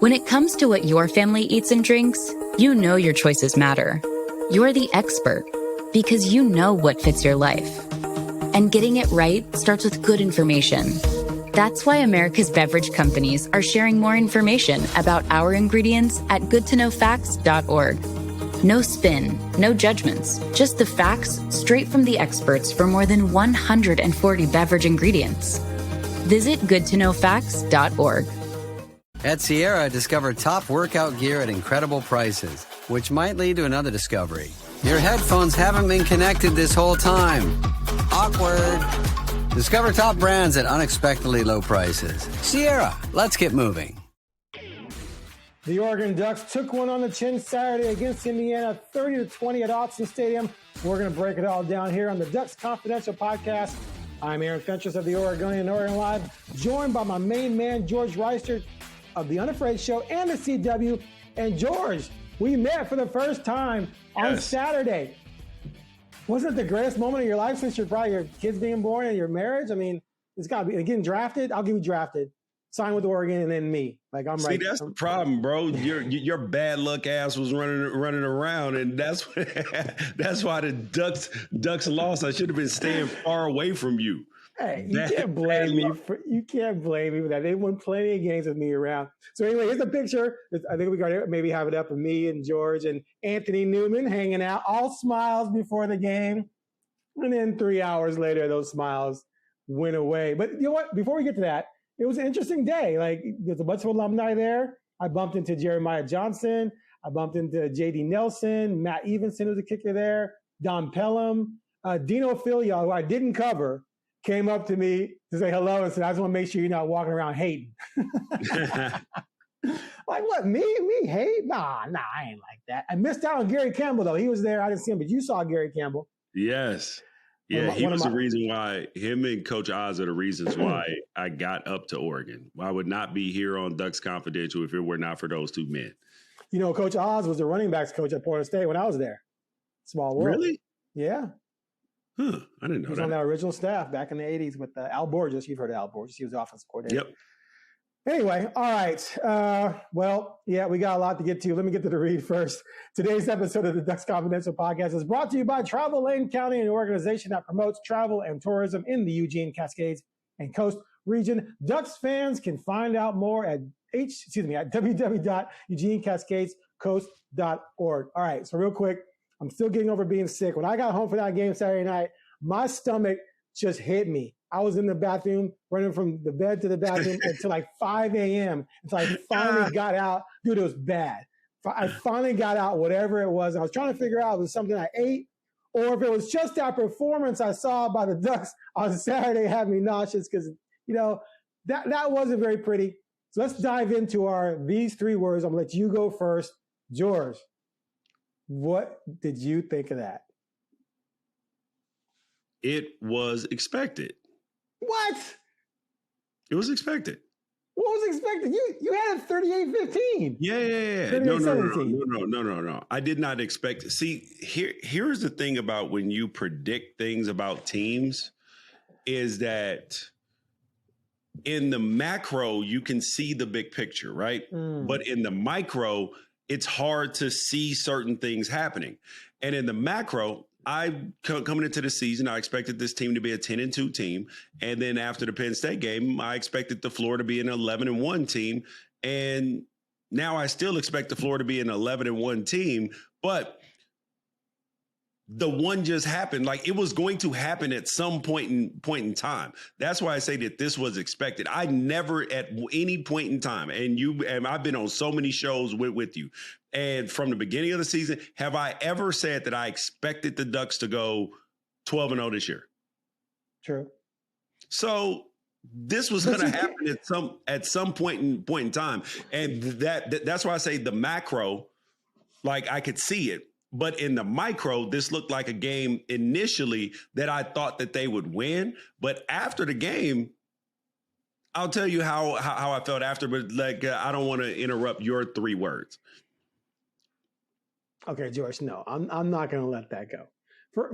When it comes to what your family eats and drinks, you know your choices matter. You're the expert because you know what fits your life. And getting it right starts with good information. That's why America's beverage companies are sharing more information about our ingredients at goodtoknowfacts.org. No spin, no judgments, just the facts straight from the experts for more than 140 beverage ingredients. Visit goodtoknowfacts.org. At Sierra, discover top workout gear at incredible prices, which might lead to another discovery. Your headphones haven't been connected this whole time. Awkward. Discover top brands at unexpectedly low prices. Sierra, let's get moving. The Oregon Ducks took one on the chin Saturday against Indiana, 30-20 at Autzen Stadium. We're going to break it all down here on the Ducks Confidential podcast. I'm Aaron Fentress of the Oregonian and OregonLive, joined by my main man, George Wrighster of the Unafraid Show and the CW. And George, we met for the first time on Saturday. Wasn't it the greatest moment of your life since your kids being born and your marriage? I mean, it's got to be getting drafted. I'll give you drafted. Sign with Oregon and then me. Like I'm right. See, that's the problem, bro. Your bad luck ass was running around, and that's why the Ducks lost. I should have been staying far away from you. Hey, you can't blame me for that. They won plenty of games with me around. So anyway, here's the picture. I think we got to maybe have it up of me and George and Anthony Newman hanging out, all smiles before the game. And then 3 hours later, those smiles went away. But you know what? Before we get to that, it was an interesting day. Like, there's a bunch of alumni there. I bumped into Jeremiah Johnson. I bumped into J.D. Nelson, Matt Evenson, who's a kicker there, Don Pelham, Dino Filia, who I didn't cover, came up to me to say hello and said, I just want to make sure you're not walking around hating. Like, what, me hate? Nah, I ain't like that. I missed out on Gary Campbell, though. He was there. I didn't see him, but you saw Gary Campbell. Yes. Yeah, he was the reason why, him and Coach Oz are the reasons why I got up to Oregon. I would not be here on Ducks Confidential if it were not for those two men. You know, Coach Oz was the running backs coach at Portland State when I was there. Small world. Really? Yeah. Huh. I didn't know that. He was on that original staff back in the 80s with Al Borges. You've heard of Al Borges. He was the offensive coordinator. Yep. Anyway, all right. Well, yeah, we got a lot to get to. Let me get to the read first. Today's episode of the Ducks Confidential podcast is brought to you by Travel Lane County, an organization that promotes travel and tourism in the Eugene, Cascades, and Coast region. Ducks fans can find out more at www.eugenecascadescoast.org. All right, so real quick, I'm still getting over being sick. When I got home for that game Saturday night, my stomach just hit me. I was in the bathroom, running from the bed to the bathroom until like 5 a.m. until I finally got out. Dude, it was bad. I finally got out whatever it was. I was trying to figure out if it was something I ate or if it was just that performance I saw by the Ducks on Saturday had me nauseous because, you know, that wasn't very pretty. So let's dive into these three words. I'm going to let you go first. George, what did you think of that? It was expected. What? It was expected. What was expected? You had it 38-15. Yeah. No. I did not expect it. See, here's the thing about when you predict things about teams is that in the macro, you can see the big picture, right? But in the micro, it's hard to see certain things happening. And in the macro, coming into the season, I expected this team to be a 10-2 team. And then after the Penn State game, I expected the floor to be an 11-1 team. And now I still expect the floor to be an 11-1 team. But the one just happened. Like, it was going to happen at some point in time. That's why I say that this was expected. I never at any point in time, and I've been on so many shows with you, and from the beginning of the season, have I ever said that I expected the Ducks to go 12-0 this year? True. So this was going to happen at some point in time, and that's why I say the macro, like, I could see it. But in the micro, this looked like a game initially that I thought that they would win. But after the game, I'll tell you how I felt after. But I don't want to interrupt your three words. Okay, George, no, I'm not going to let that go.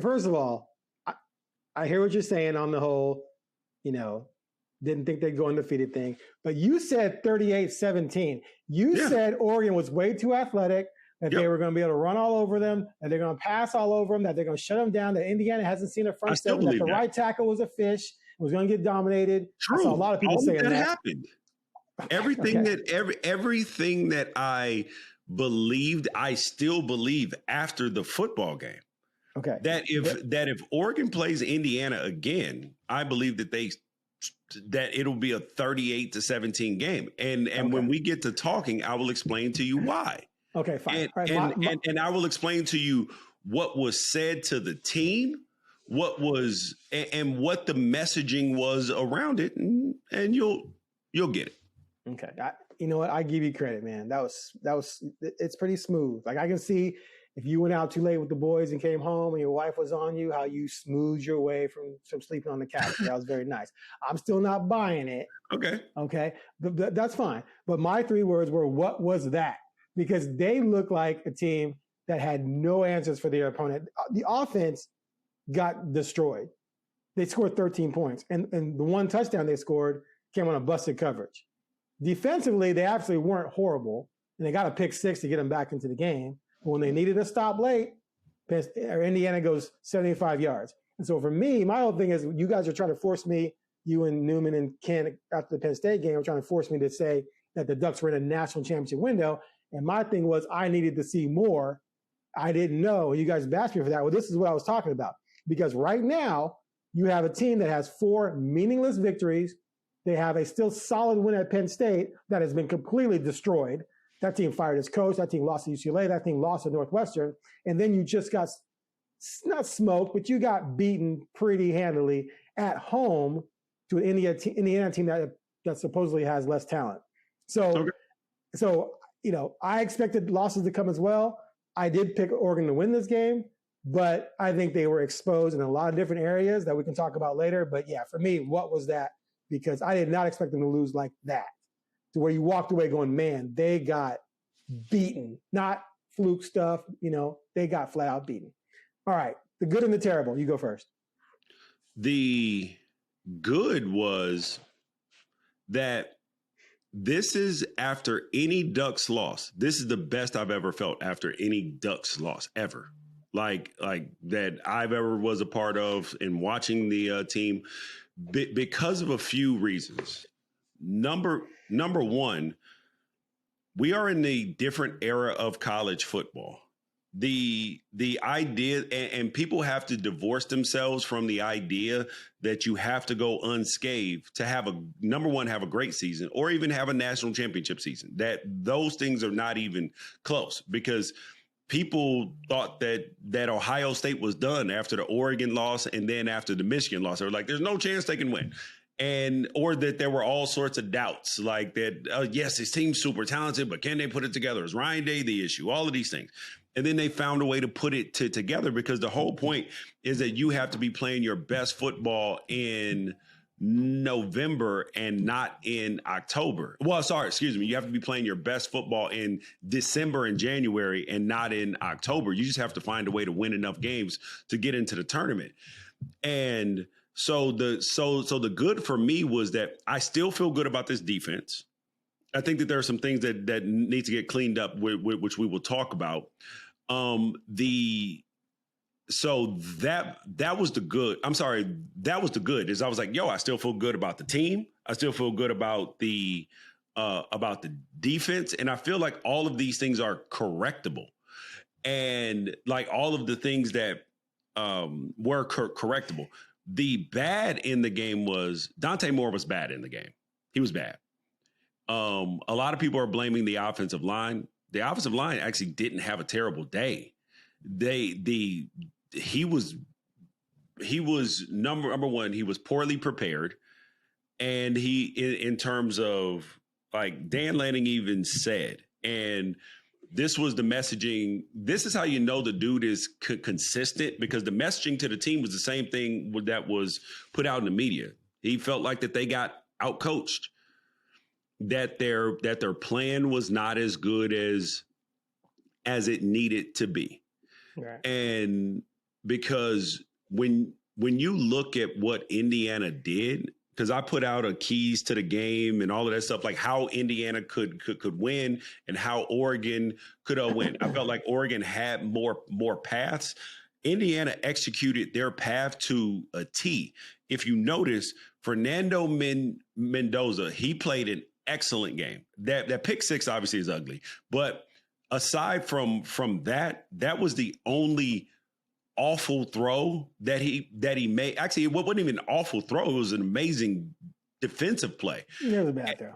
First of all, I hear what you're saying on the whole, Didn't think they'd go undefeated thing. But you said 38-17. You said Oregon was way too athletic, that they were going to be able to run all over them, that they're going to pass all over them, that they're going to shut them down, that Indiana hasn't seen a front seven, that the right tackle was a fish, was going to get dominated. True. I saw a lot of people saying that. Happened. Everything everything that I believed, I still believe after the football game. Okay. That if Oregon plays Indiana again, I believe that it'll be a 38-17 game. And when we get to talking, I will explain to you why. Okay, fine. And I will explain to you what was said to the team, what was and what the messaging was around it, and you'll get it. Okay. You know what? I give you credit, man. That was it's pretty smooth. Like I can see if you went out too late with the boys and came home and your wife was on you, how you smoothed your way from sleeping on the couch. That was very nice. I'm still not buying it. Okay. That's fine. But my 3 words were, what was that? Because they looked like a team that had no answers for their opponent. The offense got destroyed. They scored 13 points. And the one touchdown they scored came on a busted coverage. Defensively, they actually weren't horrible. And they got a pick 6 to get them back into the game. But when they needed a stop late, Indiana goes 75 yards. And so for me, my whole thing is, you guys are trying to force me, you and Newman and Ken after the Penn State game, are trying to force me to say that the Ducks were in a national championship window. And my thing was, I needed to see more. I didn't know. You guys bashed me for that. Well, this is what I was talking about. Because right now, you have a team that has 4 meaningless victories. They have a still solid win at Penn State that has been completely destroyed. That team fired its coach. That team lost to UCLA. That team lost to Northwestern. And then you just got, not smoked, but you got beaten pretty handily at home to an Indiana team that supposedly has less talent. So, I expected losses to come as well. I did pick Oregon to win this game, but I think they were exposed in a lot of different areas that we can talk about later. But yeah, for me, what was that? Because I did not expect them to lose like that, to where you walked away going, man, they got beaten, not fluke stuff. They got flat out beaten. All right. The good and the terrible. You go first. The good was that this is after any Ducks loss. This is the best I've ever felt after any Ducks loss ever. Like that I've ever was a part of in watching the team because of a few reasons. Number one, we are in a different era of college football. The idea, and people have to divorce themselves from the idea that you have to go unscathed to have have a great season or even have a national championship season. That those things are not even close, because people thought that Ohio State was done after the Oregon loss and then after the Michigan loss. They were like, there's no chance they can win. Or that there were all sorts of doubts, like that, yes, this team's super talented, but can they put it together? Is Ryan Day the issue? All of these things. And then they found a way to put it together, because the whole point is that you have to be playing your best football in November and not in October. Well, sorry, excuse me. You have to be playing your best football in December and January and not in October. You just have to find a way to win enough games to get into the tournament. And so the good for me was that I still feel good about this defense. I think that there are some things that need to get cleaned up, which we will talk about. So that was the good. I'm sorry, that was the good. Is I was like, I still feel good about the team. I still feel good about the defense, and I feel like all of these things are correctable, and like all of the things that were correctable. The bad in the game was Dante Moore was bad in the game. He was bad. A lot of people are blaming the offensive line. The offensive line actually didn't have a terrible day. He was number one. He was poorly prepared, and in terms of, like Dan Lanning even said, and this was the messaging. This is how you know the dude is consistent, because the messaging to the team was the same thing that was put out in the media. He felt like that they got outcoached, that their plan was not as good as it needed to be. Right. And because when you look at what Indiana did, because I put out a keys to the game and all of that stuff, like how Indiana could win and how Oregon could win. I felt like Oregon had more paths. Indiana executed their path to a T. If you notice, Fernando Mendoza, he played an excellent game. That pick six obviously is ugly, but aside from that was the only awful throw that he made. Actually, it wasn't even an awful throw. It was an amazing defensive play. It was a bad throw.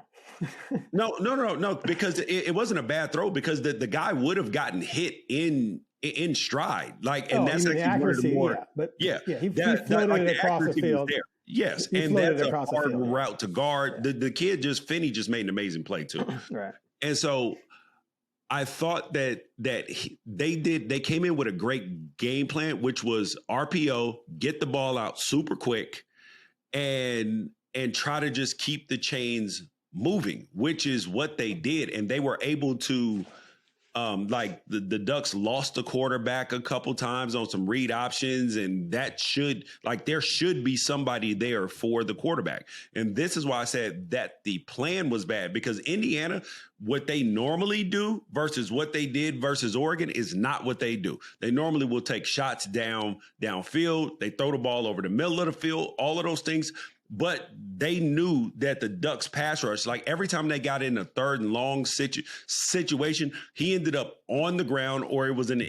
No, because it wasn't a bad throw because the guy would have gotten hit in stride. Like, and that's actually accuracy, one of the more, he floated it across the field. Yes, and that's a hard route to guard. Yeah. The kid Finney just made an amazing play too. Right. And so I thought that they came in with a great game plan, which was RPO, get the ball out super quick, and try to just keep the chains moving, which is what they did, and they were able to. Like the Ducks lost the quarterback a couple times on some read options, and there should be somebody there for the quarterback. And this is why I said that the plan was bad, because Indiana, what they normally do versus what they did versus Oregon is not what they do. They normally will take shots downfield. They throw the ball over the middle of the field, all of those things. But they knew that the Ducks pass rush, like every time they got in a third and long situation, he ended up on the ground or it was an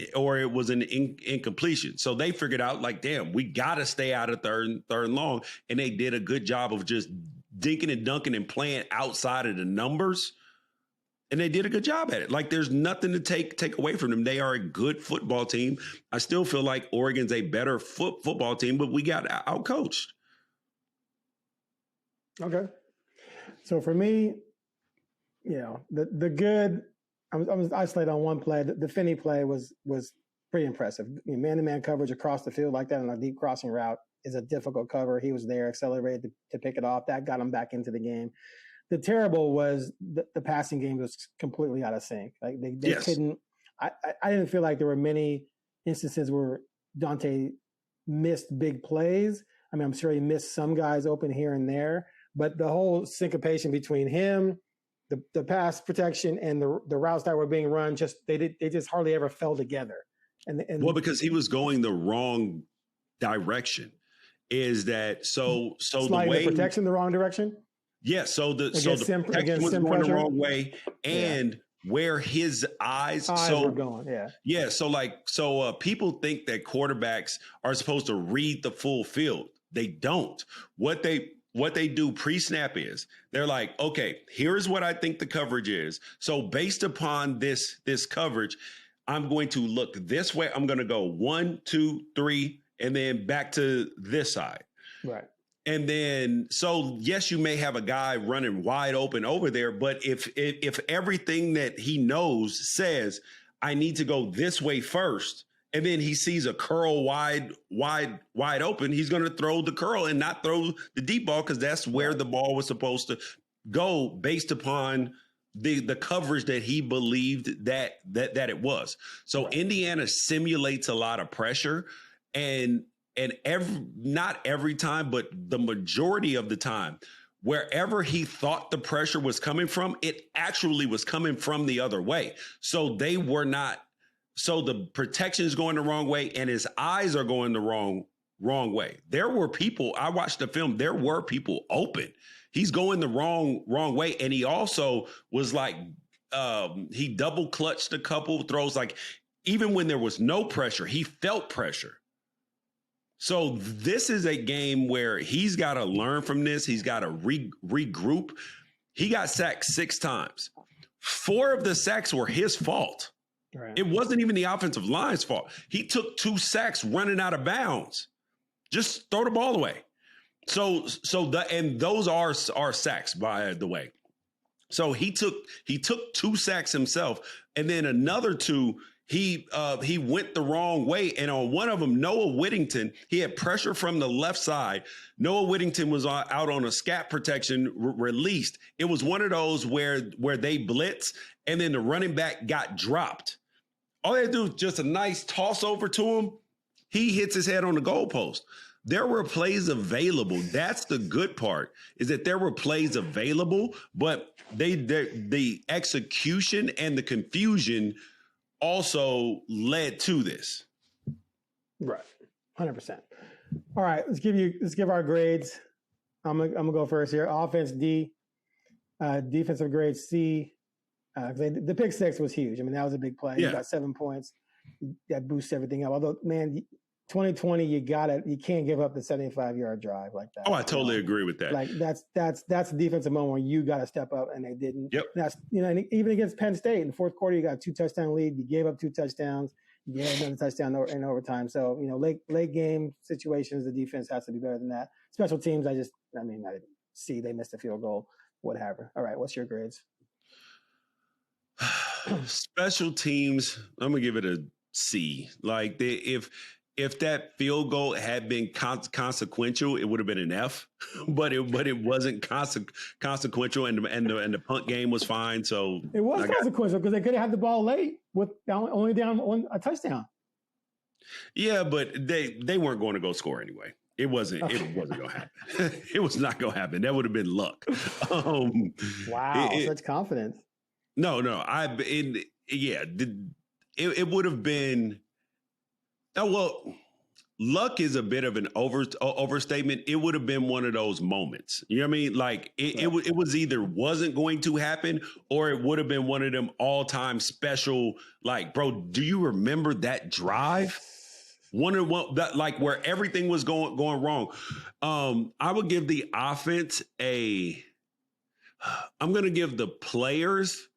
incompletion. So they figured out, like, damn, we got to stay out of third and long. And they did a good job of just dinking and dunking and playing outside of the numbers. And they did a good job at it. Like, there's nothing to take away from them. They are a good football team. I still feel like Oregon's a better football team, but we got outcoached. Okay. So for me, the good, I was isolated on one play. The Finney play was pretty impressive. Man-to-man coverage across the field like that on a deep crossing route is a difficult cover. He was there, accelerated to pick it off. That got him back into the game. The terrible was the passing game was completely out of sync. Like they couldn't. I didn't feel like there were many instances where Dante missed big plays. I mean, I'm sure he missed some guys open here and there. But the whole syncopation between him, the pass protection, and the routes that were being run, they just hardly ever fell together. And well, because he was going the wrong direction. Is that so the way the protection the wrong direction? Yeah. So the protection was going the wrong way, and where his eyes were going. Yeah. So people think that quarterbacks are supposed to read the full field. They don't. What they do pre-snap is they're like, okay, here's what I think the coverage is. So based upon this coverage, I'm going to look this way. I'm going to go 1, 2, 3, and then back to this side. Right. And then, so yes, you may have a guy running wide open over there, but if everything that he knows says, I need to go this way first, and then he sees a curl wide open, he's going to throw the curl and not throw the deep ball, because that's where the ball was supposed to go based upon the coverage that he believed that it was. So Indiana simulates a lot of pressure, and not every time, but the majority of the time, wherever he thought the pressure was coming from, it actually was coming from the other way. So they were not. So the protection is going the wrong way, and his eyes are going the wrong way. There were people, I watched the film, there were people open. He's going the wrong way. And he also was like, he double clutched a couple throws. Like, even when there was no pressure, he felt pressure. So this is a game where he's got to learn from this. He's got to regroup. He got sacked 6 times. 4 of the sacks were his fault. Right. It wasn't even the offensive line's fault. He took 2 sacks running out of bounds. Just throw the ball away. And those are sacks, by the way. So he took 2 sacks himself, and then another 2. He went the wrong way, and on one of them, Noah Whittington, he had pressure from the left side. Noah Whittington was out on a scat protection released. It was one of those where they blitz, and then the running back got dropped. All they do is just a nice toss over to him. He hits his head on the goalpost. there were plays available. That's the good part, is that there were plays available, but the execution and the confusion also led to this. Right. 100%. All right, let's give our grades. I'm gonna go first here. Offense D, defensive grade C. The pick six was huge. I mean, that was a big play. Yeah. You got 7 points. That boosts everything up. Although, man, 2020, you can't give up the 75-yard drive like that. Oh, I totally agree with that. Like that's a defensive moment where you got to step up, and they didn't. Yep. That's and even against Penn State in the fourth quarter, you got a 2-touchdown lead. You gave up 2 touchdowns. You gave another touchdown in overtime. So late game situations, the defense has to be better than that. Special teams, I didn't see they missed a field goal, whatever. All right, what's your grades? Special teams, I'm gonna give it a C. Like if that field goal had been consequential, it would have been an F. But it wasn't consequential, and the punt game was fine. So it was consequential because they could have had the ball late with only down a touchdown. Yeah, but they weren't going to go score anyway. It wasn't going to happen. It was not going to happen. That would have been luck. Wow, such confidence. No. It would have been. Oh, well, luck is a bit of an overstatement. It would have been one of those moments. You know what I mean? Like it was either wasn't going to happen, or it would have been one of them all-time special. Like, bro, do you remember that drive? One that, like, where everything was going wrong. I would give the offense I'm going to give the players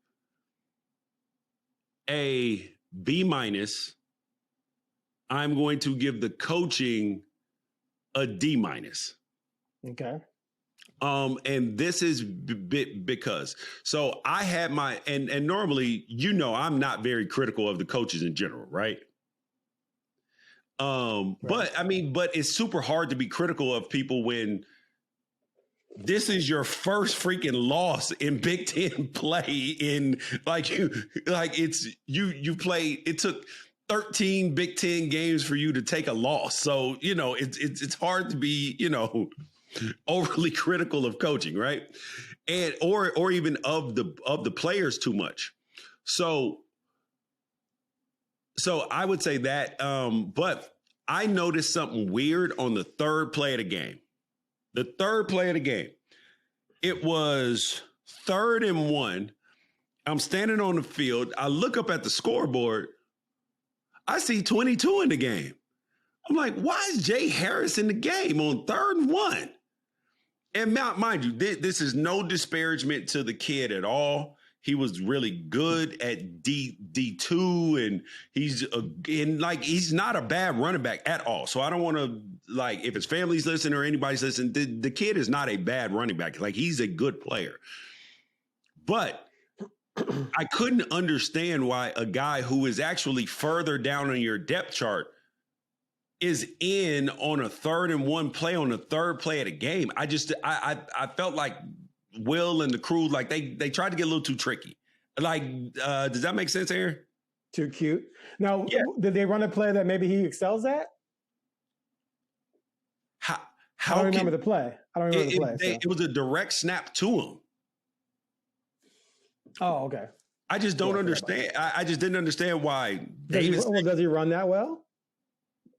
a B-. I'm going to give the coaching a D-. Okay. And this is because, so I had and normally, I'm not very critical of the coaches in general, right? Right. But it's super hard to be critical of people when this is your first freaking loss in Big Ten play you played, it took 13 Big Ten games for you to take a loss. So, it's hard to be, overly critical of coaching, right? And or even of the players too much. So I would say that, but I noticed something weird on the third play of the game. The third play of the game, it was 3rd and 1. I'm standing on the field. I look up at the scoreboard. I see 22 in the game. I'm like, why is Jay Harris in the game on 3rd and 1? And mind you, this is no disparagement to the kid at all. He was really good at D2, and he's not a bad running back at all. So I don't want to, if his family's listening or anybody's listening, the kid is not a bad running back. Like, he's a good player. But I couldn't understand why a guy who is actually further down on your depth chart is in on a 3rd and 1 play on the third play of the game. I felt like Will and the crew, like they tried to get a little too tricky. Does that make sense, Aaron? Too cute. Now, yeah. Did they run a play that maybe he excels at? How I don't remember the play. It was a direct snap to him. Oh, okay. I just don't understand. I just didn't understand why. Does he run that well?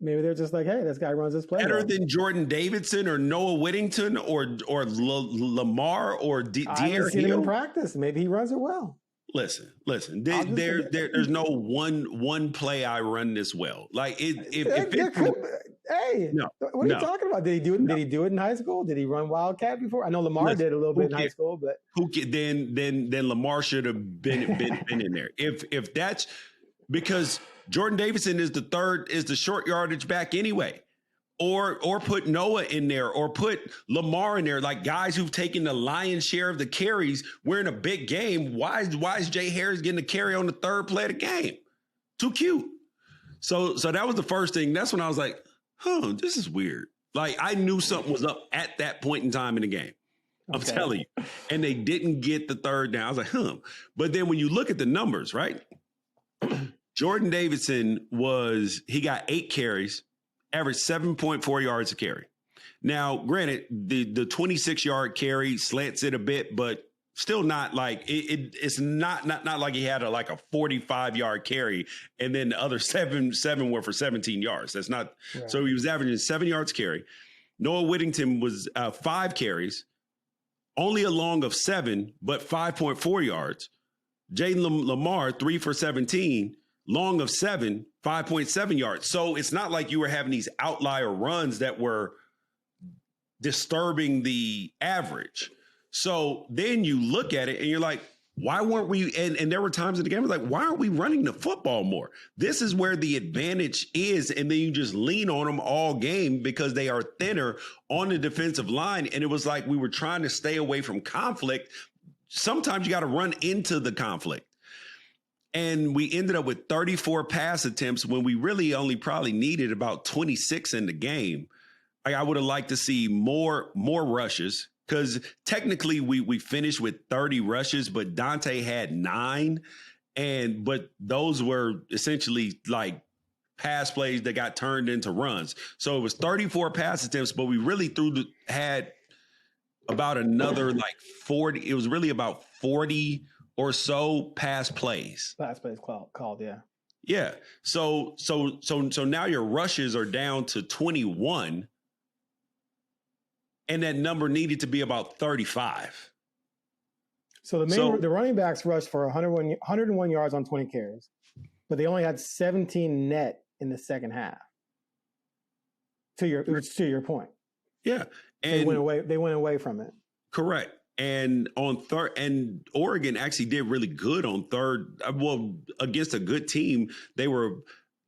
Maybe they're just like, hey, this guy runs this play better well. than Jordan Davidson or Noah Whittington or Lamar or I haven't seen him in practice. Maybe he runs it well. Listen. There's no one play I run this well. Like what are you talking about? Did he do it? Did he do it in high school? Did he run Wildcat before? I know Lamar did a little bit in high school, but then Lamar should have been in there. If that's because Jordan Davidson is the short yardage back anyway. Or put Noah in there, or put Lamar in there, like guys who've taken the lion's share of the carries. We're in a big game. Why is Jay Harris getting a carry on the third play of the game? Too cute. So that was the first thing. That's when I was like, this is weird. Like, I knew something was up at that point in time in the game. I'm telling you. And they didn't get the third down. I was like, But then when you look at the numbers, right? Jordan Davidson he got 8 carries. averaged 7.4 yards a carry. Now, granted, the 26-yard carry slants it a bit, but still not like it's not like he had a 45-yard carry and then the other seven were for 17 yards. That's not. Right. So he was averaging 7 yards carry. Noah Whittington was 5 carries, only a long of 7, but 5.4 yards. Jaden Lamar, 3 for 17, long of 7, 5.7 yards. So it's not like you were having these outlier runs that were disturbing the average. So then you look at it and you're like, why weren't we? And there were times in the game, like, why aren't we running the football more? This is where the advantage is. And then you just lean on them all game because they are thinner on the defensive line. And it was like we were trying to stay away from conflict. Sometimes you got to run into the conflict. And we ended up with 34 pass attempts when we really only probably needed about 26 in the game. I would have liked to see more rushes. Because technically we finished with 30 rushes, but Dante had 9. But those were essentially like pass plays that got turned into runs. So it was 34 pass attempts, but we really had about another 40. It was really about 40 or so pass plays. Pass plays called, yeah. Yeah. So now your rushes are down to 21. And that number needed to be about 35. So the running backs rushed for 101 yards on 20 carries, but they only had 17 net in the second half. To your point. Yeah. And they went away from it. Correct. And on third, and Oregon actually did really good on third. Well, against a good team, they were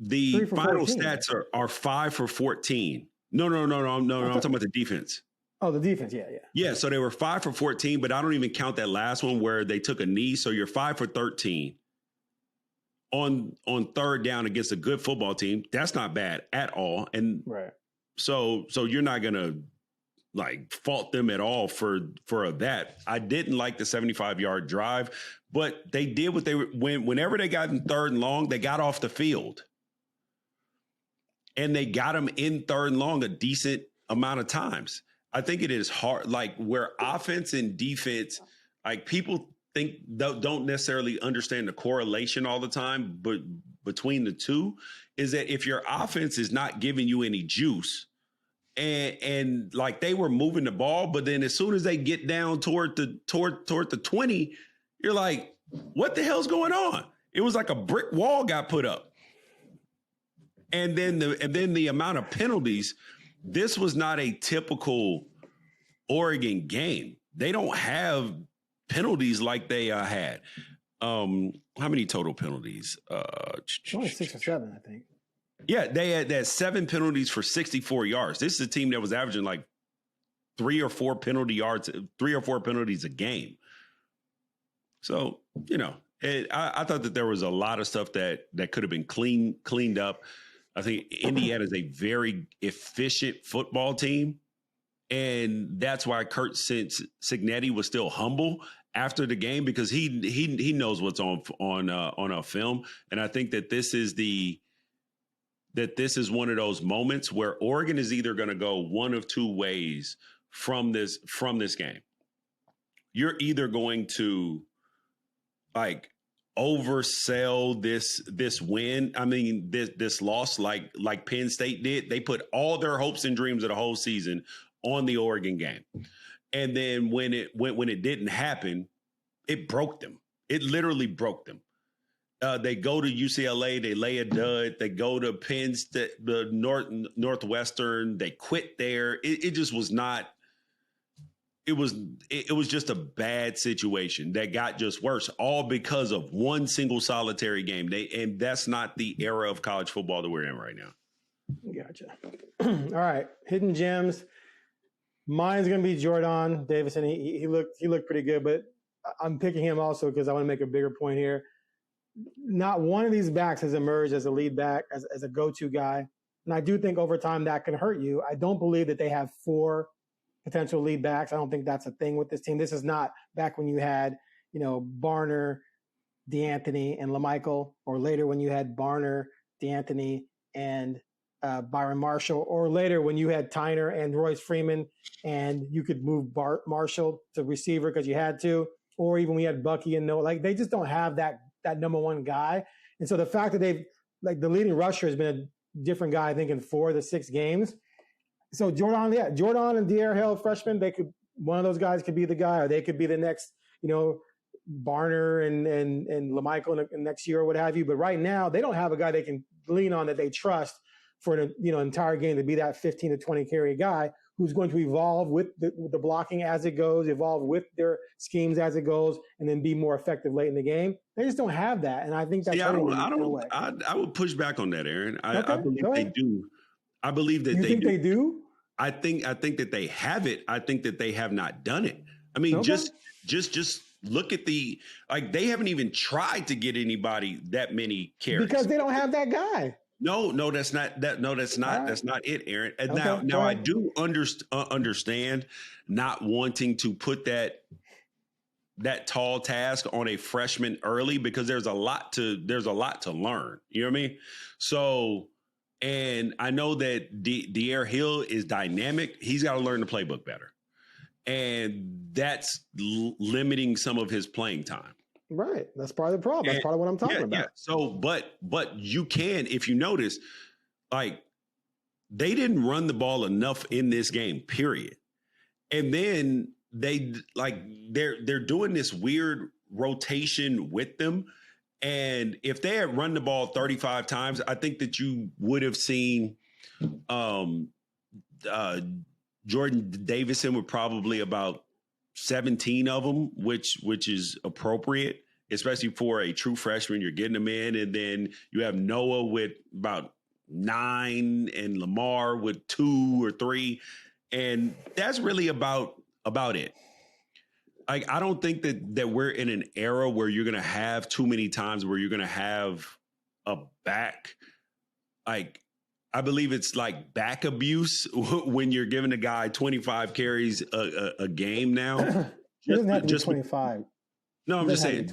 the final 14. Stats are 5 for 14. No. I'm talking about the defense. Oh, the defense, yeah. Yeah, so they were 5 for 14, but I don't even count that last one where they took a knee. So you're 5 for 13 on third down against a good football team. That's not bad at all. And right. So you're not gonna fault them at all for that. I didn't like the 75-yard drive, but they did what they whenever they got in third and long, they got off the field, and they got them in third and long a decent amount of times. I think it is hard, where offense and defense, people don't necessarily understand the correlation all the time, but between the two is that if your offense is not giving you any juice and they were moving the ball, but then as soon as they get down toward the 20, you're like, what the hell's going on? It was like a brick wall got put up. And then the amount of penalties. This was not a typical Oregon game. They don't have penalties like they had. How many total penalties? Only 6 or 7, I think. Yeah, they had 7 penalties for 64 yards. This is a team that was averaging 3 or 4 penalties a game. So, I thought that there was a lot of stuff that could have been cleaned up. I think Indiana is a very efficient football team, and that's why Kurt Cignetti was still humble after the game, because he knows what's on our film, and I think that this is one of those moments where Oregon is either going to go one of two ways from this game. You're either going to oversell this win. I mean, this loss, like Penn State did. They put all their hopes and dreams of the whole season on the Oregon game, and then when it didn't happen, it broke them. It literally broke them. They go to UCLA, they lay a dud. They go to Penn State, the Northwestern, they quit there. It just was not. It was just a bad situation that got just worse, all because of one single solitary game. And that's not the era of college football that we're in right now. Gotcha. All right, hidden gems. Mine's going to be Jordan Davison. He looked pretty good, but I'm picking him also because I want to make a bigger point here. Not one of these backs has emerged as a lead back, as a go-to guy. And I do think over time that can hurt you. I don't believe that they have 4 potential lead backs. I don't think that's a thing with this team. This is not back when you had, Barner, DeAnthony, and LaMichael, or later when you had Barner, DeAnthony, and Byron Marshall, or later when you had Tyner and Royce Freeman, and you could move Marshall to receiver because you had to, or even we had Bucky and Noah. Like, they just don't have that number one guy. And so the fact that they've, like, the leading rusher has been a different guy, I think, in 4 of the 6 games. So Jordan and De'Aaron Hill, freshmen, one of those guys could be the guy, or they could be the next, Barner and LaMichael next year or what have you. But right now, they don't have a guy they can lean on that they trust for an entire game to be that 15 to 20 carry guy who's going to evolve with the blocking as it goes, evolve with their schemes as it goes, and then be more effective late in the game. They just don't have that, and I think that's I would push back on that, Aaron. I believe they do. I believe that they do. I think that they have it. I think that they have not done it. I mean, just look at they haven't even tried to get anybody that many carries because they don't have that guy. No, that's not that. No, that's not. Right. That's not it, Aaron. And now I do understand not wanting to put that tall task on a freshman early because there's a lot to learn. You know what I mean? So. And I know that De'Aaron Hill is dynamic. He's got to learn the playbook better. And that's limiting some of his playing time. Right. That's part of the problem. That's part of what I'm talking about. Yeah. So, but you can, if you notice, like, they didn't run the ball enough in this game, period. And then they're doing this weird rotation with them. And if they had run the ball 35 times, I think that you would have seen Jordan Davison with probably about 17 of them, which is appropriate, especially for a true freshman. You're getting them in, and then you have Noah with about 9 and Lamar with 2 or 3. And that's really about it. I don't think that we're in an era where you're going to have too many times where you're going to have a back. Like, I believe it's like back abuse when you're giving a guy 25 carries a game now. It doesn't have to be 25. No, I'm just saying.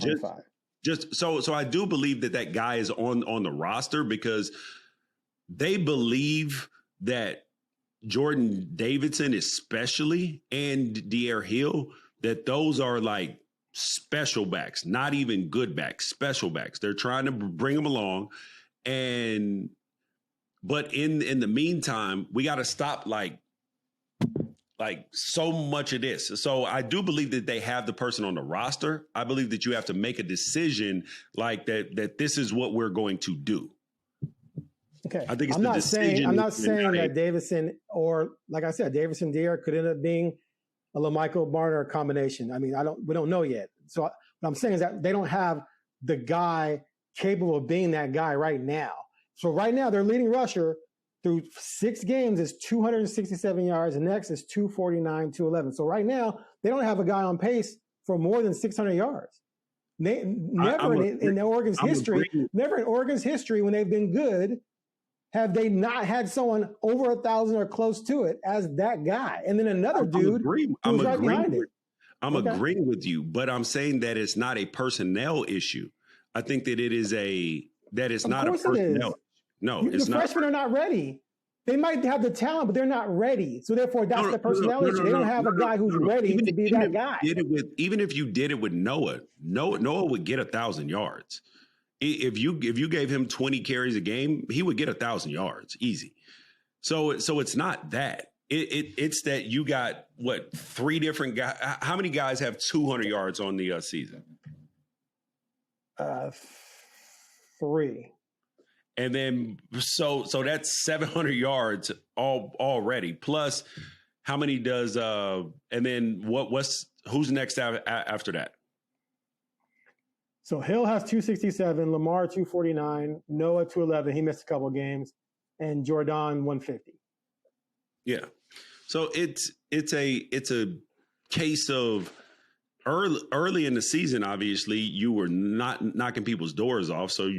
So I do believe that guy is on the roster because they believe that Jordan Davidson especially and De'Aaron Hill, that those are like special backs, not even good backs, special backs. They're trying to bring them along. But in the meantime, we got to stop like so much of this. So I do believe that they have the person on the roster. I believe that you have to make a decision like that this is what we're going to do. Okay. I think I'm not saying that Davison, or like I said, Davison De'Aaron could end up being a LaMichael Barner combination. I mean, we don't know yet. So what I'm saying is that they don't have the guy capable of being that guy right now. So right now, their leading rusher through 6 games is 267 yards, and next is 249, 211. So right now, they don't have a guy on pace for more than 600 yards. Never in Oregon's history, when they've been good, have they not had someone over 1,000 or close to it as that guy? And then another dude who's right behind it. I'm agreeing with you, but I'm saying that it's not a personnel issue. I think that it's not a personnel. No, it's not. The freshmen are not ready. They might have the talent, but they're not ready. So therefore, that's the personnel issue. They don't have a guy who's ready to be that guy. Even if you did it with Noah would get 1,000 yards. If you gave him 20 carries a game, he would get 1,000 yards easy. So it's not that. It's that you got 3 different guys. How many guys have 200 yards on the season? 3. And then so that's 700 yards already. Plus, how many does and then who's next after that? So Hill has 267, Lamar 249, Noah 211. He missed a couple of games, and Jordan 150. Yeah. So it's a case of early in the season. Obviously, you were not knocking people's doors off, so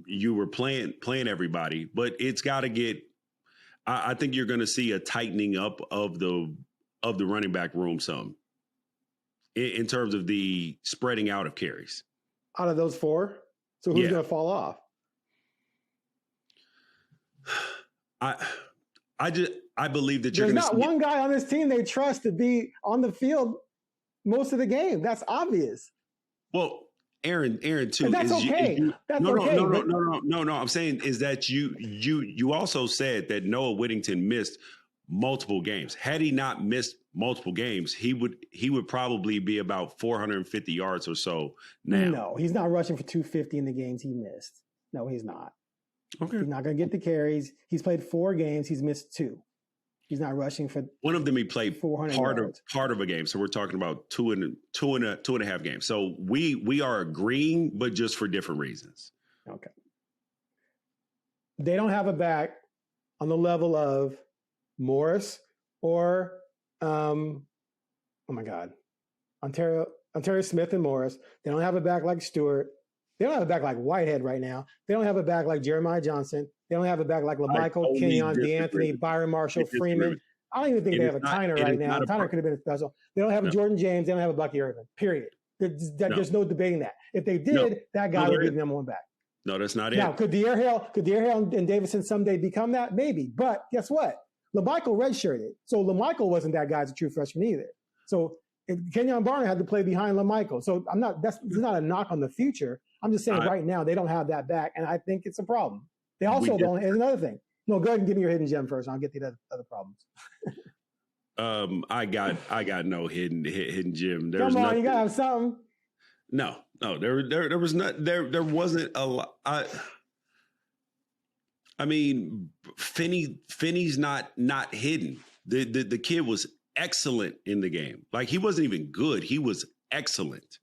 you were playing everybody. But it's got to get. I think you're going to see a tightening up of the running back room some in terms of the spreading out of carries. Out of those 4, so who's going to fall off? I believe that you're There's going to not one guy on this team they trust to be on the field most of the game. That's obvious. Well, Aaron too. And that's okay. No. I'm saying is that you also said that Noah Whittington missed multiple games. Had he not missed multiple games, he would probably be about 450 yards or so now. No, he's not rushing for 250 in the games he missed. No, he's not. Okay. He's not going to get the carries. He's played 4 games. He's missed 2. He's not rushing for one of them. He played 400 part of a game. So we're talking about two and a half games. So we are agreeing, but just for different reasons. Okay. They don't have a back on the level of Morris or Ontario Smith and Morris. They don't have a back like Stewart. They don't have a back like Whitehead right now. They don't have a back like Jeremiah Johnson. They don't have a back like LaMichael, Kenyon, DeAnthony, Byron Marshall, Freeman. I don't even think they have a Tyner right now. Tyner could have been special. They don't have a Jordan James. They don't have a Bucky Irvin, period. There's no debating that. If they did, that guy would be the number one back. No, that's not it. Now, could De'Air Hale and Davison someday become that? Maybe. But guess what? LaMichael redshirted. So LaMichael wasn't that guy as a true freshman either. So if Kenyon Barner had to play behind LaMichael. So that's not a knock on the future. I'm just saying right now they don't have that back, and I think it's a problem. They also don't. Here's another thing. No, go ahead and give me your hidden gem first. I'll get to the other problems. I got no hidden gem. Come on, you gotta have something. No, there was not there wasn't a lot. I mean, Finney's not hidden. The kid was excellent in the game. Like, he wasn't even good. He was excellent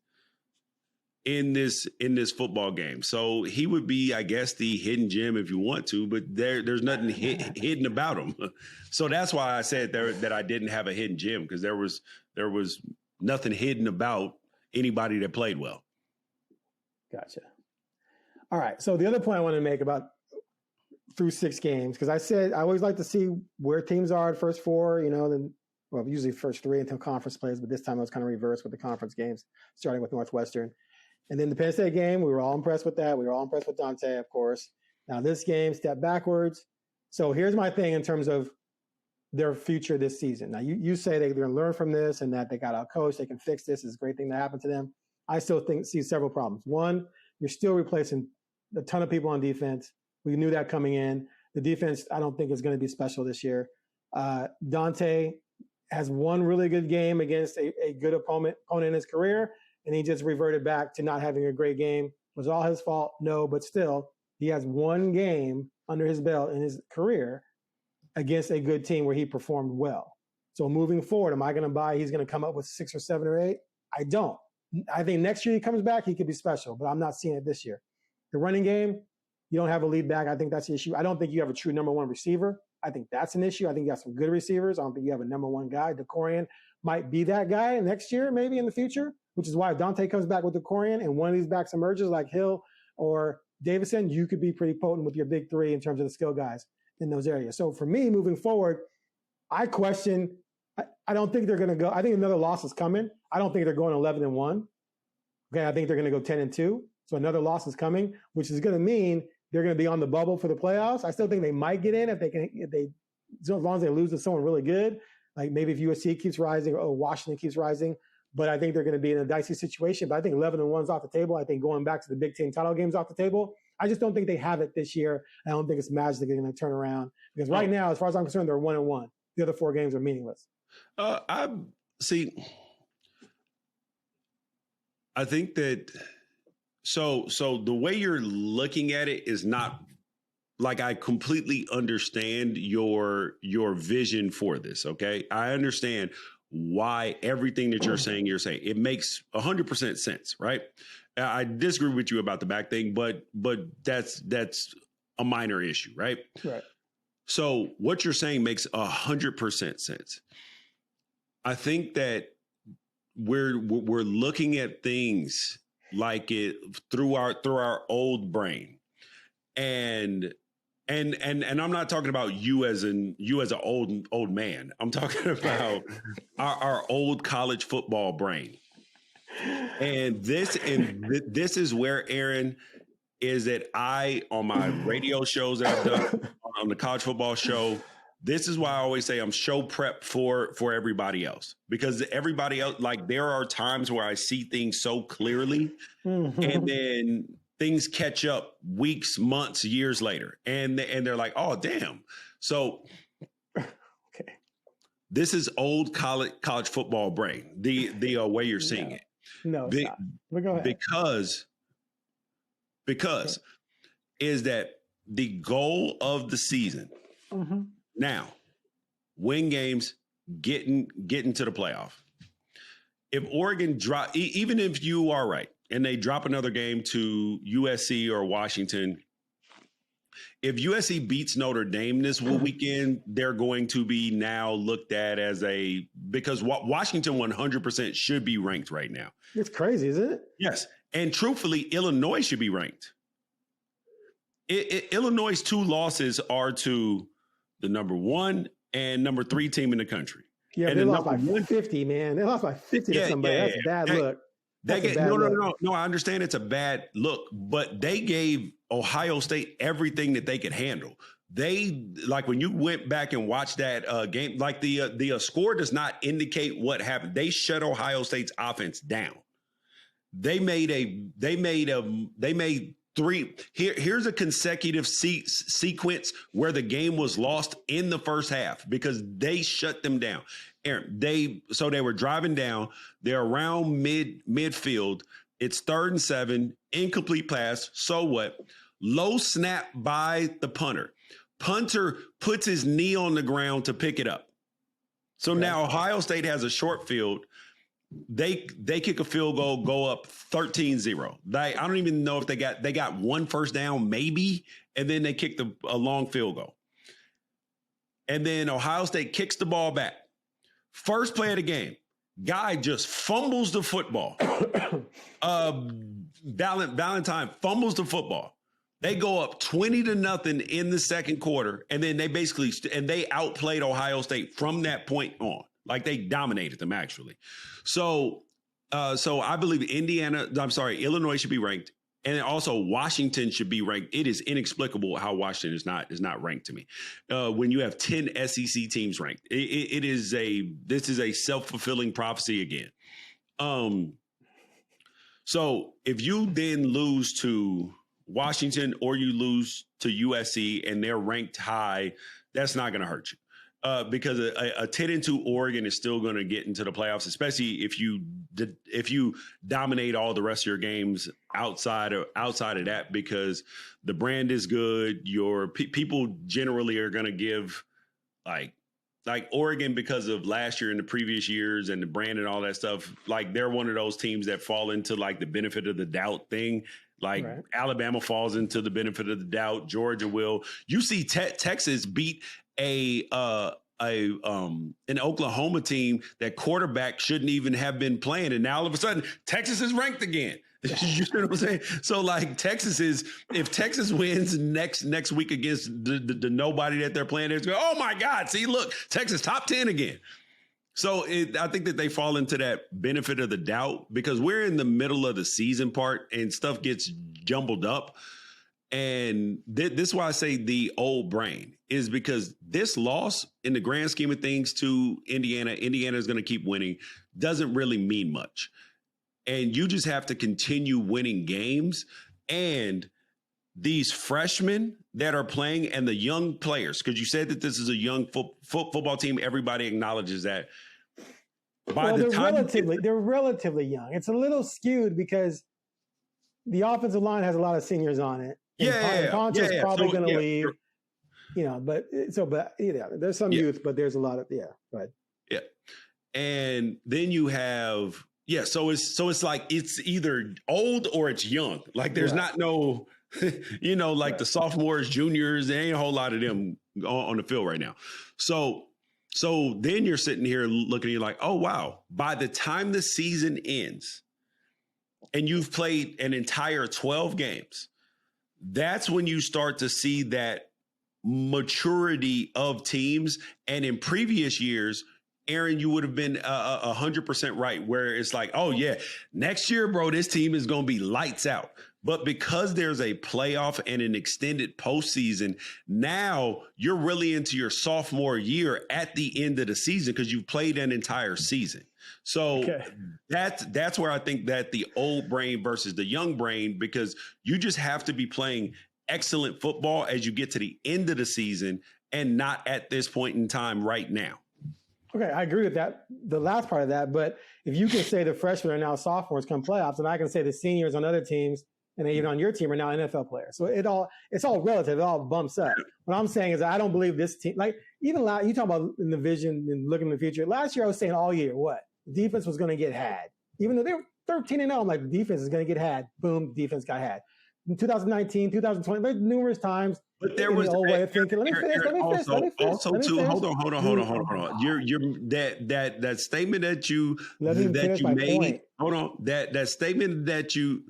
in this football game. So he would be, I guess, the hidden gem if you want to, but there's nothing hidden about him. So that's why I said that I didn't have a hidden gem, because there was nothing hidden about anybody that played well. Gotcha. All right. So the other point I want to make about through 6 games, because I said I always like to see where teams are at first 4, then usually first 3 until conference plays, but this time it was kind of reversed with the conference games, starting with Northwestern. And then the Penn State game, we were all impressed with that. We were all impressed with Dante, of course. Now this game, step backwards. So here's my thing in terms of their future this season. Now you say they're going to learn from this and that they got out coached, they can fix this. It's a great thing that happened to them. I still see several problems. One, you're still replacing a ton of people on defense. We knew that coming in. The defense, I don't think is going to be special this year. Dante has one really good game against a good opponent in his career, and he just reverted back to not having a great game. Was all his fault? No, but still, he has one game under his belt in his career against a good team where he performed well. So moving forward, am I going to buy he's going to come up with 6 or 7 or 8? I don't. I think next year he comes back, he could be special, but I'm not seeing it this year. The running game, you don't have a lead back. I think that's the issue. I don't think you have a true number 1 receiver. I think that's an issue. I think you have some good receivers. I don't think you have a number 1 guy. DeCorian might be that guy next year, maybe in the future, which is why if Dante comes back with DeCorian and one of these backs emerges like Hill or Davison, you could be pretty potent with your big 3 in terms of the skill guys in those areas. So for me, moving forward, I question, I don't think they're going to go, I think another loss is coming. I don't think they're going 11-1. Okay, I think they're going to go 10-2. So another loss is coming, which is going to mean they're going to be on the bubble for the playoffs. I still think they might get in if as long as they lose to someone really good, like maybe if USC keeps rising or Washington keeps rising. But I think they're going to be in a dicey situation. But I think 11-1's off the table. I think going back to the Big Ten title game's off the table. I just don't think they have it this year. I don't think it's magic they're going to turn around, because right now, as far as I'm concerned, they're 1-1. The other 4 games are meaningless. I think that so the way you're looking at it is not like, I completely understand your vision for this. Okay, I understand why everything that you're saying. It makes 100% sense, right? I disagree with you about the back thing, but that's a minor issue, right? Right. So what you're saying makes 100% sense. I think that we're looking at things like it through our old brain, and I'm not talking about you as an old man. I'm talking about our old college football brain. And this is where, Aaron, is that I, on my radio shows that I've done, on the college football show. This is why I always say I'm show prep for everybody else, because everybody else, like, there are times where I see things so clearly and then things catch up weeks, months, years later. And they're like, oh, damn. So this is old college football brain, the way you're seeing it. No, stop. But go ahead. Because is that the goal of the season now, win games, getting to the playoff. If Oregon drop, even if you are right and they drop another game to USC or Washington, if USC beats Notre Dame this weekend, they're going to be now looked at as because Washington 100% should be ranked right now. It's crazy, isn't it? Yes. And truthfully, Illinois should be ranked. Illinois' 2 losses are to the number 1 and number 3 team in the country. Yeah, and they lost by 50, man. They lost by 50 to somebody. That's a bad look. No, I understand it's a bad look, but they gave Ohio State everything that they could handle. They, like, when you went back and watched that game, like the score does not indicate what happened. They shut Ohio State's offense down. They made 3. Here's a consecutive sequence where the game was lost in the first half because they shut them down. Aaron, they were driving down. They're around midfield. It's 3rd and 7, incomplete pass. So what? Low snap by the punter. Punter puts his knee on the ground to pick it up. So now Ohio State has a short field. They kick a field goal, go up 13-0. I don't even know if they got 1 first down, maybe, and then they kicked a long field goal. And then Ohio State kicks the ball back. First play of the game, guy just fumbles the football. Valentine fumbles the football. They go up 20-0 in the second quarter, and then they they outplayed Ohio State from that point on. Like, they dominated them, actually. So I believe Illinois should be ranked. And then also Washington should be ranked. It is inexplicable how Washington is not ranked to me. When you have 10 SEC teams ranked, this is a self-fulfilling prophecy again. So if you then lose to Washington or you lose to USC and they're ranked high, that's not going to hurt you. Because a 10-2 Oregon is still going to get into the playoffs, especially if you dominate all the rest of your games outside of that, because the brand is good. Your people generally are going to give like Oregon, because of last year and the previous years and the brand and all that stuff. Like, they're one of those teams that fall into like the benefit of the doubt thing. Like, right. Alabama falls into the benefit of the doubt. Georgia will. You see Texas beat an Oklahoma team that quarterback shouldn't even have been playing, and now all of a sudden Texas is ranked again. You know what I'm saying? So, like, if Texas wins next week against the nobody that they're playing, it's going, oh my God, see, look, Texas top 10 again. So I think that they fall into that benefit of the doubt, because we're in the middle of the season part and stuff gets jumbled up. And this is why I say the old brain is, because this loss in the grand scheme of things to Indiana is going to keep winning, doesn't really mean much. And you just have to continue winning games. And these freshmen that are playing and the young players, because you said that this is a young football team, everybody acknowledges that. They're relatively young. It's a little skewed because the offensive line has a lot of seniors on it. Poncho's probably going to leave, but there's some youth, but there's a lot of, right. Yeah. And then you have, so it's like, it's either old or it's young. Like, there's not no, the sophomores, juniors, there ain't a whole lot of them on the field right now. So then you're sitting here looking at you like, oh, wow, by the time the season ends and you've played an entire 12 games, that's when you start to see that maturity of teams. And in previous years, Aaron, you would have been 100% right, where it's like, oh, yeah, next year, bro, this team is going to be lights out. But because there's a playoff and an extended postseason, now you're really into your sophomore year at the end of the season because you've played an entire season. So that's where I think that the old brain versus the young brain, because you just have to be playing excellent football as you get to the end of the season and not at this point in time right now. Okay, I agree with that, the last part of that. But if you can say the freshmen are now sophomores come playoffs, and I can say the seniors on other teams and even on your team are now NFL players. So it's all relative. It all bumps up. What I'm saying is I don't believe this team, like even you talk about in the vision and looking in the future. Last year I was saying all year, what? The defense was going to get had. Even though they were 13-0, I'm like, the defense is going to get had. Boom, defense got had. In 2019, 2020, there's numerous times. But there was the old way of thinking. Let me finish. Also, hold on. You're that statement that you made. Hold on. That statement that you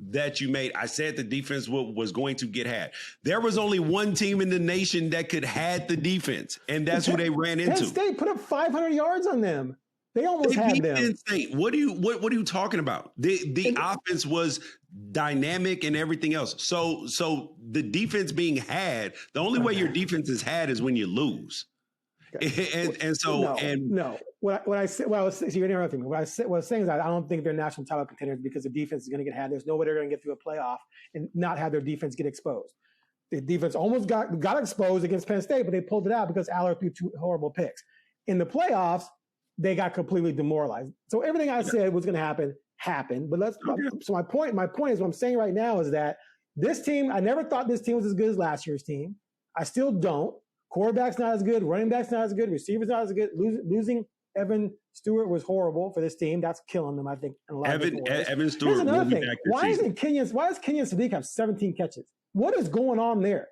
made. I said the defense was going to get had. There was only one team in the nation that could had the defense, and that's who they ran into. Penn State put up 500 yards on them. They almost had them. Penn State. What are you talking about? The offense was dynamic and everything else. So the defense being had, the only way your defense is had is when you lose. Okay. What I was saying is that I don't think they're national title contenders because the defense is going to get had. There's no way they're going to get through a playoff and not have their defense get exposed. The defense almost got exposed against Penn State, but they pulled it out because Aller threw 2 horrible picks. In the playoffs, they got completely demoralized. So everything I said was going to happen happened. But so my point is what I'm saying right now is that this team, I never thought this team was as good as last year's team. I still don't. Quarterback's not as good. Running back's not as good. Receivers not as good. Losing Evan Stewart was horrible for this team. That's killing them, I think. In a lot of Evan Stewart. Here's another thing. Why does Kenyon Sadiq have 17 catches? What is going on there?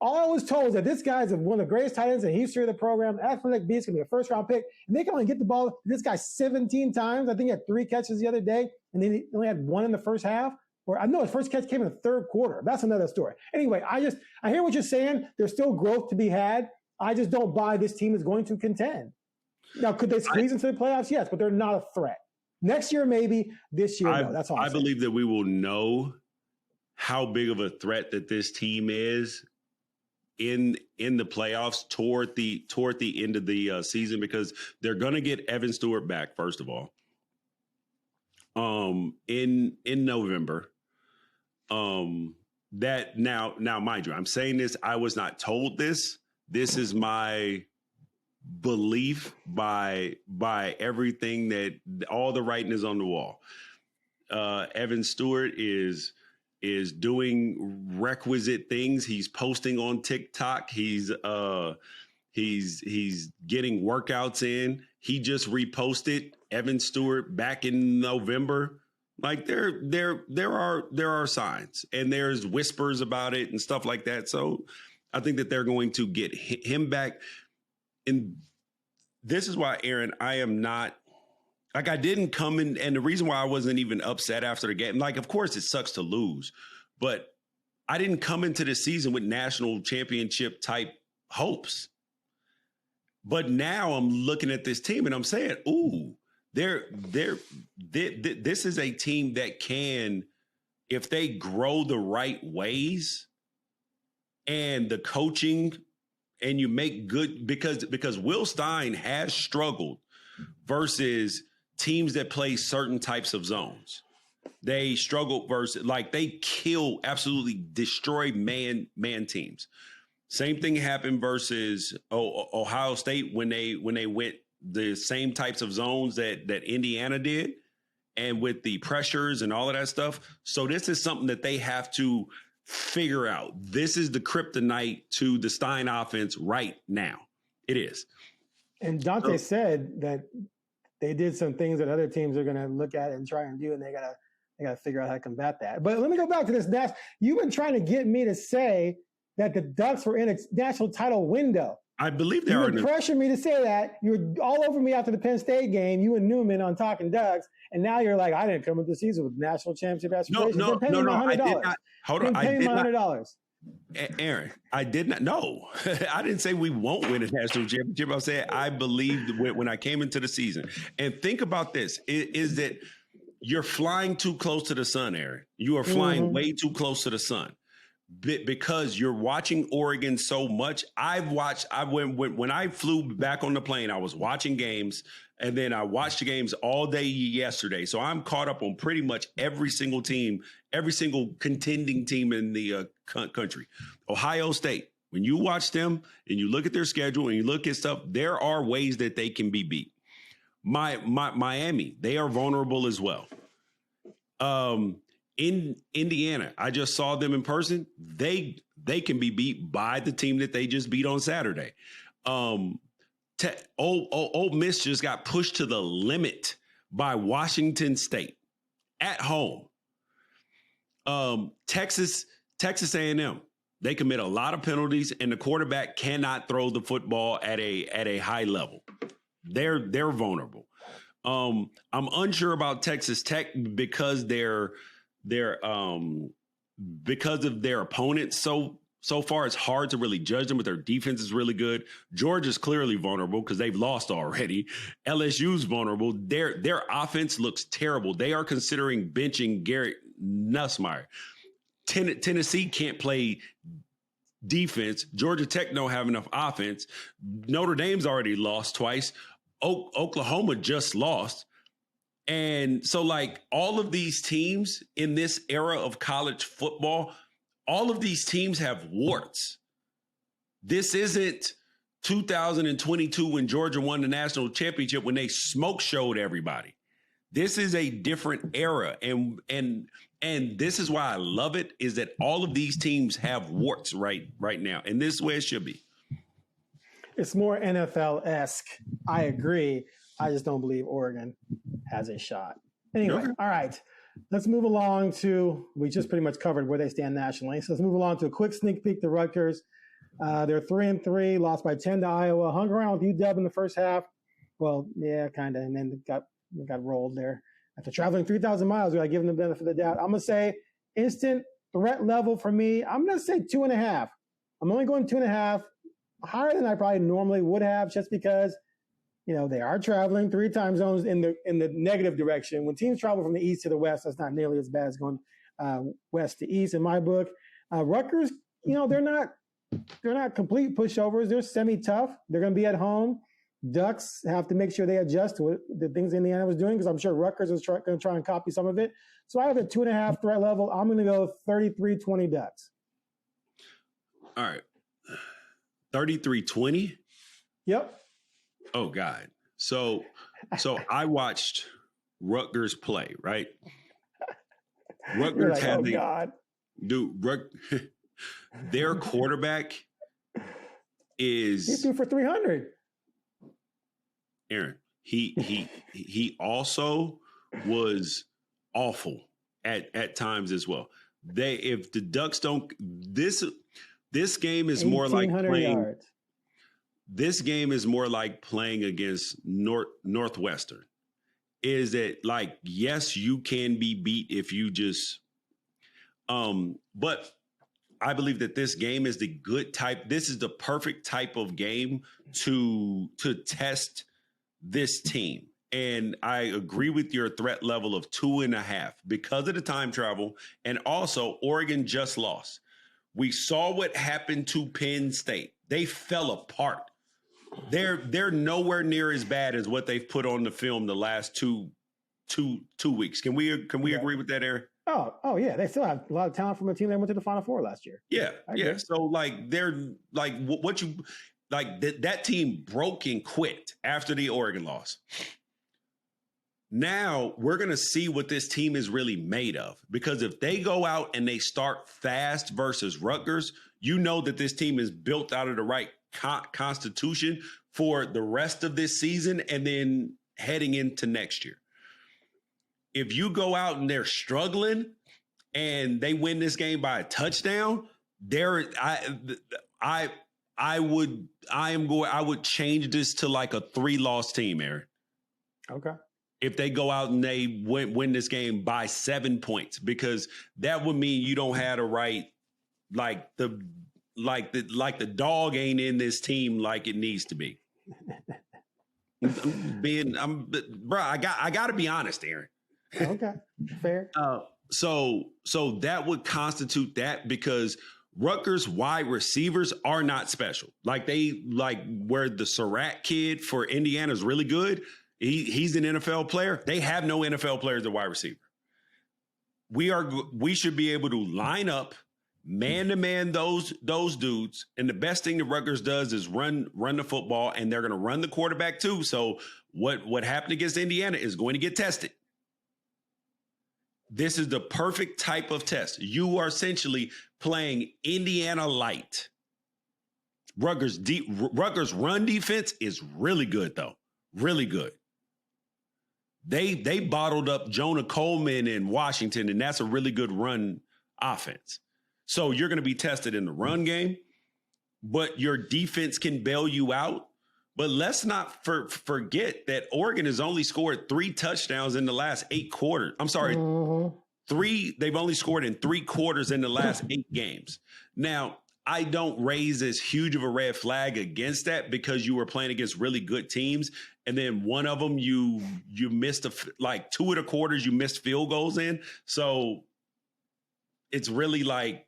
All I was told is that this guy's one of the greatest tight ends in the history of the program. Athletic beast, going to be a first-round pick. And they can only get the ball this guy 17 times. I think he had 3 catches the other day, and then he only had 1 in the first half. Or I know his first catch came in the third quarter. That's another story. Anyway, I hear what you're saying. There's still growth to be had. I just don't buy this team is going to contend. Now, could they squeeze into the playoffs? Yes, but they're not a threat. Next year, maybe. This year, no. That's all I believe that we will know how big of a threat that this team is in the playoffs toward the end of the season, because they're going to get Evan Stewart back, first of all, in November. That now mind you, I'm saying this, I was not told this. This is my belief by everything that all the writing is on the wall. Evan Stewart is doing requisite things. He's posting on TikTok. He's getting workouts in. He just reposted Evan Stewart back in November. Like there are signs, and there's whispers about it and stuff like that. So I think that they're going to get him back. And this is why, Aaron, I am not. Like, I didn't come in, and the reason why I wasn't even upset after the game, like, of course it sucks to lose, but I didn't come into the season with national championship type hopes. But now I'm looking at this team and I'm saying, ooh, this is a team that can, if they grow the right ways and the coaching, and you make good, because Will Stein has struggled versus teams that play certain types of zones. They struggle versus, like, they kill, absolutely destroy man teams. Same thing happened versus Ohio State when they went the same types of zones that Indiana did, and with the pressures and all of that stuff. So this is something that they have to figure out. This is the kryptonite to the Stein offense right now. It is. And Dante said that they did some things that other teams are going to look at and try and do, and they got to figure out how to combat that. But let me go back to this. You've been trying to get me to say that the Ducks were in a national title window. I believe they are. You were pressuring me to say that. You were all over me after the Penn State game, you and Newman on Talking Ducks, and now you're like, I didn't come into the season with national championship aspirations. No, I did not. Hold on, I did not. $100. Aaron, I did not. No, I didn't say we won't win a national championship. I said I believed when I came into the season. And think about this: is that You're flying too close to the sun, Aaron. You are flying way too close to the sun because you're watching Oregon so much. When I flew back on the plane, I was watching games, and then I watched the games all day yesterday. So I'm caught up on pretty much every single team, every single contending team in the country. Ohio State, when you watch them and you look at their schedule and you look at stuff, there are ways that they can be beat. Miami, they are vulnerable as well. In Indiana, I just saw them in person. They can be beat by the team that they just beat on Saturday. Ole Miss just got pushed to the limit by Washington State at home. Texas A&M, they commit a lot of penalties, and the quarterback cannot throw the football at a high level. They're vulnerable. I'm unsure about Texas Tech because because of their opponents. So far, it's hard to really judge them, but their defense is really good. Georgia's clearly vulnerable because they've lost already. LSU's vulnerable. Their offense looks terrible. They are considering benching Garrett Nussmeier. Tennessee can't play defense. Georgia Tech don't have enough offense. Notre Dame's already lost twice. Oklahoma just lost. And so, like, all of these teams in this era of college football, all of these teams have warts. This isn't 2022 when Georgia won the national championship when they smoke showed everybody. This is a different era. And this is why I love it, is that all of these teams have warts right now. And this is where it should be. It's more NFL-esque. I agree. I just don't believe Oregon has a shot. Anyway, All right. Let's move along to, we just pretty much covered where they stand nationally. So let's move along to a quick sneak peek to Rutgers. They're 3-3, lost by 10 to Iowa, hung around with UW in the first half. Well, yeah, kind of, and then got rolled there. After traveling 3,000 miles, we got to give them the benefit of the doubt. I'm going to say instant threat level for me, I'm going to say 2.5. I'm only going 2.5. Higher than I probably normally would have, just because, they are traveling 3 time zones in the negative direction. When teams travel from the east to the west, that's not nearly as bad as going west to east in my book. Rutgers, they're not complete pushovers. They're semi-tough. They're going to be at home. Ducks have to make sure they adjust to the things Indiana was doing, because I'm sure Rutgers is going to try and copy some of it. So I have a 2.5 threat level. I'm going to go 33-20 Ducks. All right. 33-20? Yep. Oh, God. So I watched Rutgers play, right? Rutgers like, God. Dude, their quarterback is... He threw for 300. Aaron, he also was awful at times as well. If the Ducks don't... This game is more like playing... Yards. This game is more like playing against Northwestern. Is that, like, yes, you can be beat if you just... But I believe that this game is the good type. This is the perfect type of game to test this team. And I agree with your threat level of 2.5 because of the time travel. And also, Oregon just lost. We saw what happened to Penn State. They fell apart. They're nowhere near as bad as what they've put on the film the last two weeks. Can we agree with that, Aaron? Oh yeah. They still have a lot of talent from a team that went to the Final Four last year. Yeah. So like they're like what you like that team broke and quit after the Oregon loss. Now we're going to see what this team is really made of, because if they go out and they start fast versus Rutgers, you know that this team is built out of the right constitution for the rest of this season and then heading into next year. If you go out and they're struggling and they win this game by a touchdown, I would change this to like a 3-loss team, Aaron. Okay. If they go out and they win this game by 7 points, because that would mean you don't have the right, the dog ain't in this team like it needs to be. Bro, I got to be honest, Aaron. Okay, fair. So that would constitute that, because Rutgers wide receivers are not special. Like where the Surratt kid for Indiana is really good. He's an NFL player. They have no NFL players at wide receiver. We should be able to line up man to man those dudes. And the best thing that Rutgers does is run the football, and they're going to run the quarterback too. So what happened against Indiana is going to get tested. This is the perfect type of test. You are essentially playing Indiana light. Rutgers run defense is really good, though. Really good. They bottled up Jonah Coleman in Washington, and that's a really good run offense. So you're going to be tested in the run game, but your defense can bail you out. But let's not forget that Oregon has only scored 3 touchdowns in the last 8 quarters. I'm sorry, 3. They've only scored in 3 quarters in the last 8 games. Now, I don't raise as huge of a red flag against that, because you were playing against really good teams, and then one of them you missed 2 of the quarters you missed field goals in. So it's really like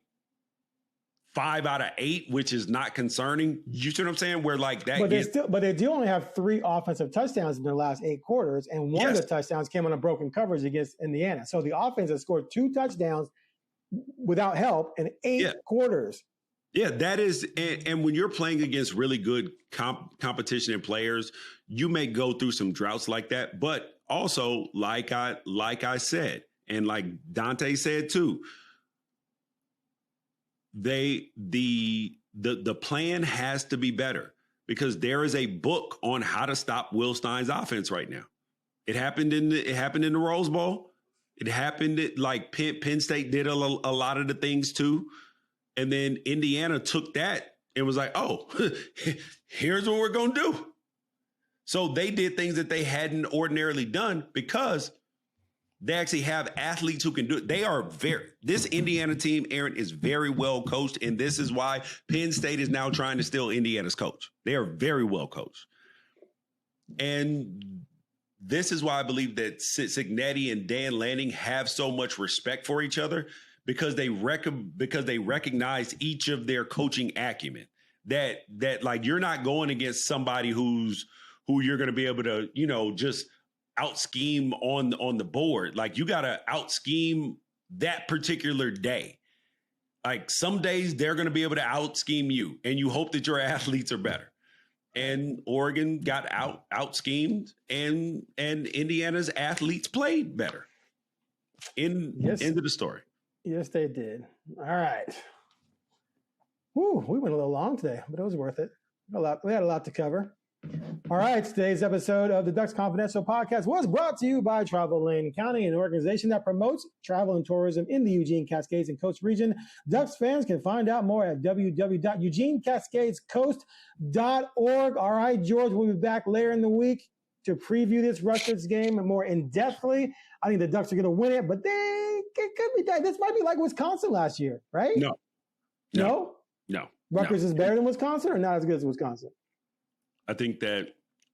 5 out of 8, which is not concerning. You see what I'm saying? Where like that, but they do only have 3 offensive touchdowns in their last 8 quarters, and one of the touchdowns came on a broken coverage against Indiana. So the offense has scored 2 touchdowns without help in 8 quarters. Yeah, that is, and when you're playing against really good competition and players, you may go through some droughts like that. But also, like I said, and like Dante said too, the plan has to be better, because there is a book on how to stop Will Stein's offense right now. It happened in the Rose Bowl. It happened at, like Penn State did a lot of the things too. And then Indiana took that and was like, oh, here's what we're going to do. So they did things that they hadn't ordinarily done, because they actually have athletes who can do it. This Indiana team, Aaron, is very well coached. And this is why Penn State is now trying to steal Indiana's coach. They are very well coached. And this is why I believe that Cignetti and Dan Lanning have so much respect for each other, because they recognize each of their coaching acumen. That like, you're not going against somebody who you're going to be able to, just out scheme on the board. Like, you got to out scheme that particular day. Like, some days they're going to be able to out scheme you, and you hope that your athletes are better. And Oregon got out schemed, and Indiana's athletes played better. End of the story. Yes, they did. All right. Woo, we went a little long today, but it was worth it. We had a lot to cover. All right, today's episode of the Ducks Confidential Podcast was brought to you by Travel Lane County, an organization that promotes travel and tourism in the Eugene, Cascades, and Coast region. Ducks fans can find out more at www.eugenecascadescoast.org. All right, George, we'll be back later in the week to preview this Rutgers game more in-depthly. I think the Ducks are going to win it, but it could be that. This might be like Wisconsin last year, right? No? Rutgers is better than Wisconsin, or not as good as Wisconsin? I think that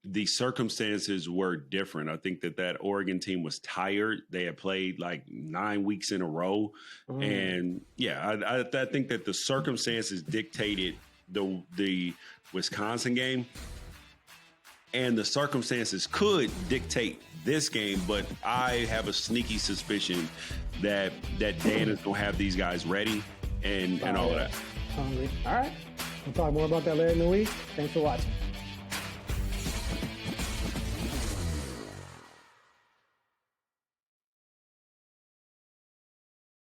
the circumstances were different. I think that Oregon team was tired. They had played like 9 weeks in a row. And I think that the circumstances dictated the Wisconsin game, and the circumstances could dictate this game. But I have a sneaky suspicion that Dan is going to have these guys ready and all of that. Hungry. All right. We'll talk more about that later in the week. Thanks for watching.